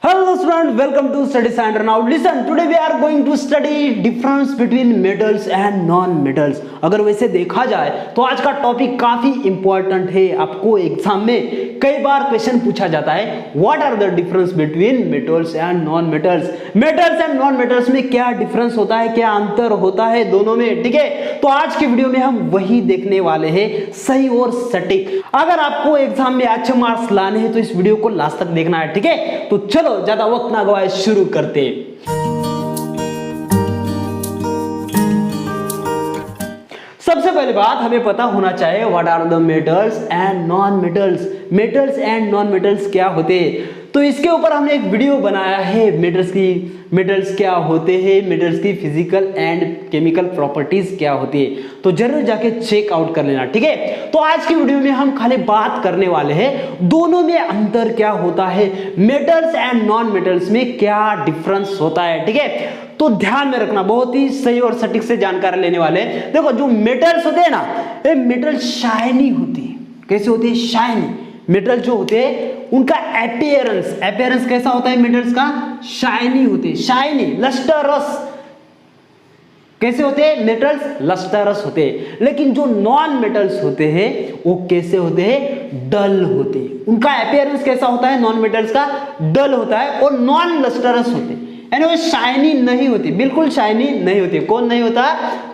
Hello students, welcome to Study Center. Now listen, today we are going to study difference between metals and non-metals. अगर वैसे देखा जाए तो आज का टॉपिक काफी इंपॉर्टेंट है। आपको एग्जाम में कई बार क्वेश्चन पूछा जाता है what are the difference between metals and non metals. Metals and non metals में क्या डिफरेंस होता है, क्या अंतर होता है दोनों में, ठीक है। तो आज की वीडियो में हम वही देखने वाले हैं, सही और सटीक। अगर आपको एग्जाम में अच्छे मार्क्स लाने हैं तो इस वीडियो को लास्ट तक देखना है, ठीक है। तो चलो ज्यादा वक्त ना गवाए, शुरू करते। सबसे पहली बात हमें पता होना चाहिए what are the metals and non metals. Metals and non metals क्या होते हैं, तो इसके ऊपर हमने एक वीडियो बनाया है। मेटल्स क्या होते हैं, मेटल्स की फिजिकल एंड केमिकल प्रॉपर्टीज क्या होती है, तो जरूर जाके चेक आउट कर लेना, ठीक है। तो आज की वीडियो में हम खाली बात करने वाले हैं दोनों में अंतर क्या होता है, मेटल्स एंड नॉन मेटल्स में क्या डिफरेंस होता है, ठीक है। तो ध्यान में रखना, बहुत ही सही और सटीक से जानकारी लेने वाले हैं। देखो जो मेटल्स होते हैं ना, ये मेटल शाइनी होती है। कैसे होती है? शाइनी। मेटल जो होते हैं उनका अपीयरेंस कैसा होता है मेटल्स का? शाइनी होते हैं, शाइनी, लस्टरस। कैसे होते हैं मेटल्स? लस्टरस होते हैं। लेकिन जो नॉन मेटल्स होते हैं वो कैसे होते हैं? डल होते हैं। उनका अपीयरेंस कैसा होता है? नॉन मेटल्स का डल होता है और नॉन लस्टरस होते हैं, यानी वो शाइनी नहीं होती, बिल्कुल शाइनी नहीं होती। कौन नहीं होता?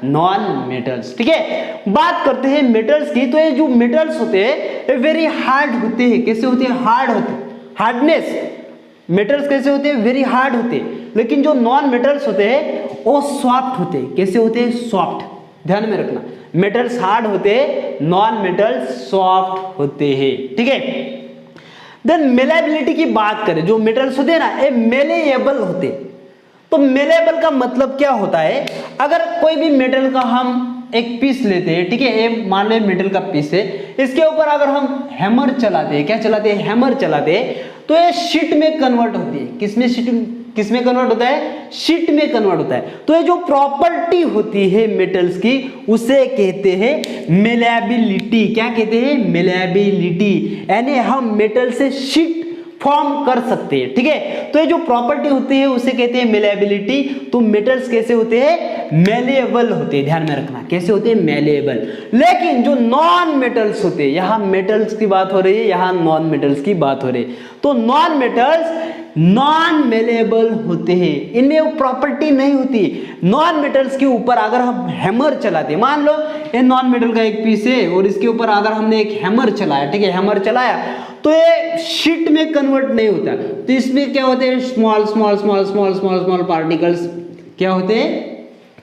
नॉन मेटल्स, ठीक है। बात करते हैं मेटल्स की, तो ये जो मेटल्स होते हैं ये वेरी हार्ड होते हैं। कैसे होते हैं? हार्ड होते हैं, हार्डनेस। मेटल्स कैसे होते हैं? वेरी हार्ड होते हैं। लेकिन जो नॉन मेटल्स होते हैं वो सॉफ्ट होते हैं। कैसे होते हैं? सॉफ्ट। ध्यान में रखना, मेटल्स हार्ड होते हैं, नॉन मेटल्स सॉफ्ट होते हैं, ठीक है। देन मेलेबिलिटी की बात करें, जो मेटल्स होते हैं ना ये मेलेएबल होते हैं। तो मेलेएबल का मतलब क्या होता है? अगर कोई भी मेटल का हम एक पीस लेते हैं, ठीक है, ये मान लो मेटल का पीस है, इसके ऊपर अगर हम हैमर चलाते हैं, क्या चलाते हैं? हैमर चलाते हैं, तो ये शीट में कन्वर्ट होती है। किसमें कन्वर्ट होता है? शीट में कन्वर्ट होता है। तो ये जो प्रॉपर्टी होती है मेटल्स की उसे कहते हैं मेलेबिलिटी। क्या कहते हैं? मेलेबिलिटी। यानी हम मेटल से शीट फॉर्म कर सकते हैं, ठीक है। तो ये जो प्रॉपर्टी होती है उसे कहते हैं मेलेबिलिटी। तो मेटल्स कैसे होते हैं? मेलेएबल होते हैं। ध्यान में रखना, कैसे होते हैं? मेलेएबल। लेकिन जो नॉन मेटल्स होते हैं, यहां मेटल्स की बात हो रही है, यहां नॉन मेटल्स की बात हो रही है। तो नॉन मेटल्स नॉन मेलेएबल होते हैं, इनमें वो प्रॉपर्टी नहीं होती। नॉन मेटल्स के ऊपर अगर हम हैमर चलाते हैं, मान लो ये नॉन मेटल का एक पीस है और इसके ऊपर अगर हमने एक हैमर चलाया, ठीक है, हैमर चलाया, तो ये शीट में कन्वर्ट नहीं होता। तो इसमें क्या होते हैं? Small small small small small small particles क्या होते हैं?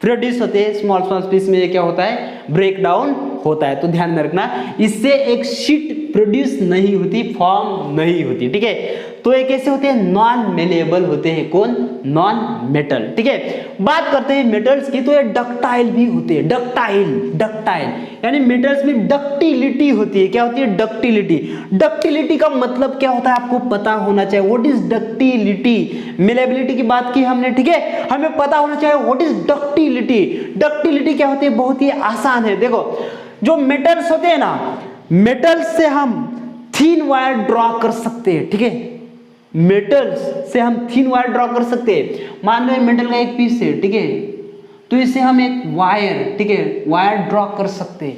प्रोड्यूस होते हैं। स्मॉल स्मॉल पीस में क्या होता है? ब्रेक डाउन होता है। तो ध्यान में रखना, इससे एक शीट प्रोड्यूस नहीं होती, फॉर्म नहीं होती, ठीक है। तो ये कैसे होते हैं? नॉन मेलेएबल होते हैं। कौन? नॉन मेटल, ठीक है। बात करते हैं मेटल्स की, तो ये डक्टाइल भी होते हैं। डक्टाइल यानी मेटल्स में डक्टिलिटी होती है। क्या होती है? डक्टिलिटी। डक्टिलिटी का मतलब क्या होता है आपको पता होना चाहिए। What is ductility? मेलेबिलिटी की बात की हमने, ठीक है, हमें पता होना चाहिए व्हाट इज डक्टिलिटी। डक्टिलिटी क्या होती है? बहुत ही आसान है। देखो जो मेटल्स होते हैं ना, मेटल्स से हम थीन वायर ड्रॉ कर सकते हैं, ठीक है। मेटल्स से हम थीन वायर ड्रॉ कर सकते हैं। मान लो मेटल का एक पीस है, ठीक है, तो इससे हम एक वायर, ठीक है, वायर ड्रॉ कर सकते हैं।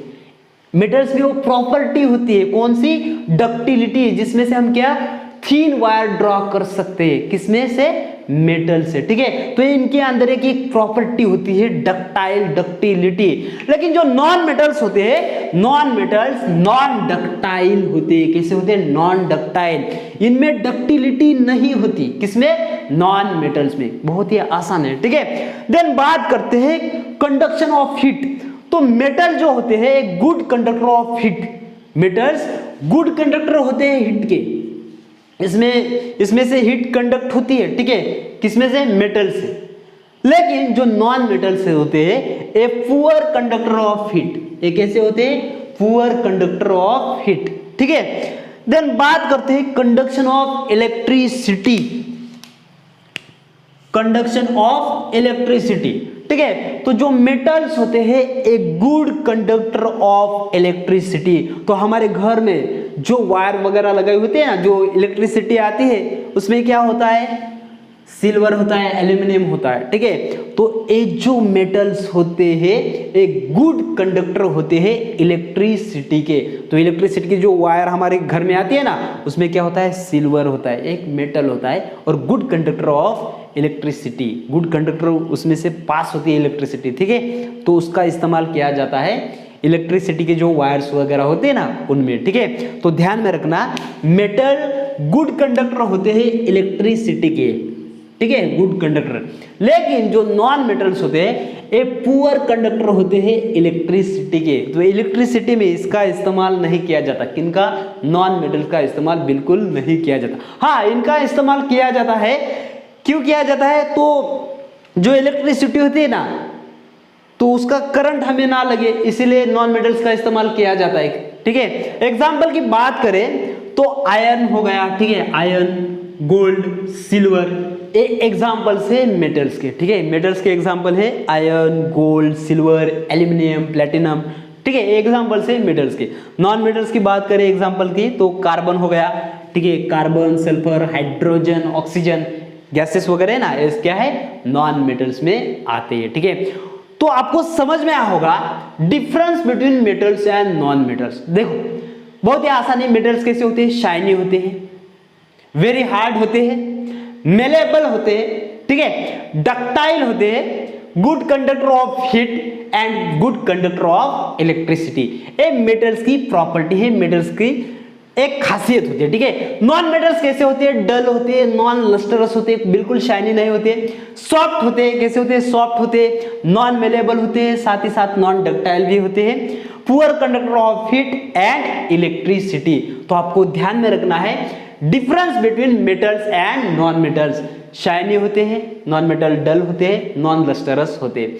मेटल्स में वो प्रॉपर्टी होती है, कौन सी? डक्टिलिटी, जिसमें से हम क्या थीन वायर ड्रॉ कर सकते हैं। किसमें से? मेटल से, ठीक है। तो इनके अंदर एक प्रॉपर्टी होती है डक्टिलिटी। लेकिन जो नॉन मेटल्स होते हैं, नॉन मेटल्स नॉन डक्टाइल होते हैं। कैसे होते हैं? Non ductile. इनमें डक्टिलिटी नहीं होती। किसमें? नॉन मेटल्स में। बहुत ही आसान है, ठीक है। देन बात करते हैं कंडक्शन ऑफ हीट। तो मेटल जो होते हैं एक good conductor of heat. Metals good conductor होते हैं हीट के। इसमें से हीट कंडक्ट होती है, ठीक है, किसमें से? मेटल से। लेकिन जो नॉन मेटल से होते हैं a poor conductor of heat. ये कैसे होते हैं? पुअर कंडक्टर ऑफ हीट, ठीक है। देन बात करते हैं conduction of electricity. Conduction of electricity, ठीक है। तो जो मेटल्स होते हैं a good conductor of electricity. तो हमारे घर में जो वायर वगैरह लगे होते हैं ना, जो इलेक्ट्रिसिटी आती है उसमें क्या होता है, सिल्वर होता है, एल्यूमिनियम होता है, ठीक है। तो ये जो मेटल्स होते हैं एक गुड कंडक्टर होते हैं इलेक्ट्रिसिटी के। तो इलेक्ट्रिसिटी की जो वायर हमारे घर में आती है ना, उसमें क्या होता है, सिल्वर होता है, एक मेटल होता है और good conductor of electricity, good conductor उसमें से पास होती है इलेक्ट्रिसिटी, ठीक है। तो उसका इस्तेमाल किया जाता है इलेक्ट्रिसिटी के जो वायर्स वगैरह होते हैं ना उनमें, ठीक है। तो ध्यान में रखना, मेटल गुड कंडक्टर होते हैं इलेक्ट्रिसिटी के, ठीक है, गुड कंडक्टर। लेकिन जो नॉन मेटल्स होते हैं ये पुअर कंडक्टर होते हैं इलेक्ट्रिसिटी के। तो इलेक्ट्रिसिटी में इसका इस्तेमाल नहीं किया जाता, किनका, नॉन मेटल का इस्तेमाल बिल्कुल नहीं किया जाता। हाँ, इनका इस्तेमाल किया जाता है, क्यों किया जाता है, तो जो इलेक्ट्रिसिटी होती है ना तो उसका करंट हमें ना लगे, इसीलिए नॉन मेटल्स का इस्तेमाल किया जाता है, ठीक है। एग्जाम्पल की बात करें तो आयरन हो गया, ठीक है, आयरन, गोल्ड, सिल्वर, ये एग्जाम्पल है मेटल्स के, ठीक है। मेटल्स के एग्जाम्पल है iron, gold, silver, aluminium, platinum, ठीक है, एग्जाम्पल है मेटल्स के। नॉन मेटल्स की बात करें एग्जाम्पल की तो कार्बन हो गया, ठीक है, carbon, sulphur, hydrogen, oxygen, gases वगैरह ना, ये क्या है, नॉन मेटल्स में आते हैं, ठीक है। तो आपको समझ में आया होगा difference between metals and non metals. देखो बहुत ही आसान है, मेटल्स कैसे होते हैं, शाइनी होते हैं, वेरी हार्ड होते हैं, मेलेबल होते हैं, ठीक है, डक्टाइल होते हैं, good conductor of heat and good conductor of electricity. ये मेटल्स की प्रॉपर्टी है, मेटल्स की एक खासियत होती है, ठीक है। नॉन मेटल्स कैसे होते हैं, डल होते हैं, नॉन लस्टरस होते हैं, बिल्कुल शाइनी नहीं होते, सॉफ्ट होते हैं, कैसे होते हैं, सॉफ्ट होते हैं, नॉन मेलेबल होते हैं, साथ ही साथ नॉन डक्टाइल भी होते हैं, poor conductor of heat and electricity. तो आपको ध्यान में रखना है difference between metals and non metals, shiny होते हैं, नॉन मेटल डल होते हैं, नॉन लस्टरस होते हैं,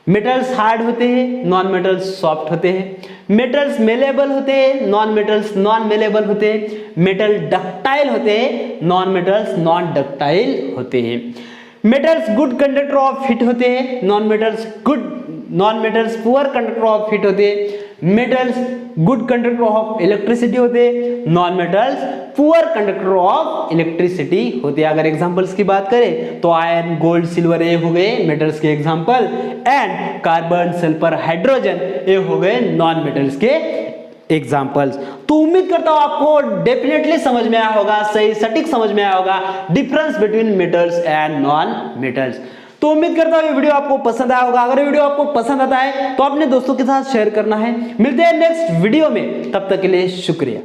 मेटल्स हार्ड होते हैं, नॉन मेटल्स सॉफ्ट होते हैं, मेटल्स मेलेबल होते हैं, नॉन मेटल्स नॉन मेलेबल होते हैं, मेटल डक्टाइल होते हैं, नॉन मेटल्स नॉन डक्टाइल होते हैं, metals good conductor of heat होते हैं, non metals poor conductor of heat होते हैं, metals good conductor of electricity होते हैं, non metals poor conductor of electricity होते हैं। अगर एग्जांपल्स की बात करें तो आयरन, गोल्ड, सिल्वर ये हो गए मेटल्स के example, and carbon, sulphur, hydrogen ये हो गए नॉन मेटल्स के एग्जांपल्स। तो उम्मीद करता हूं आपको डेफिनेटली समझ में आया होगा, सही सटीक समझ में आया होगा difference between metals and non metals. तो उम्मीद करता हूं ये वीडियो आपको पसंद आया होगा। अगर ये वीडियो आपको पसंद आता है तो अपने दोस्तों के साथ शेयर करना है। मिलते हैं नेक्स्ट वीडियो में, तब तक के लिए शुक्रिया।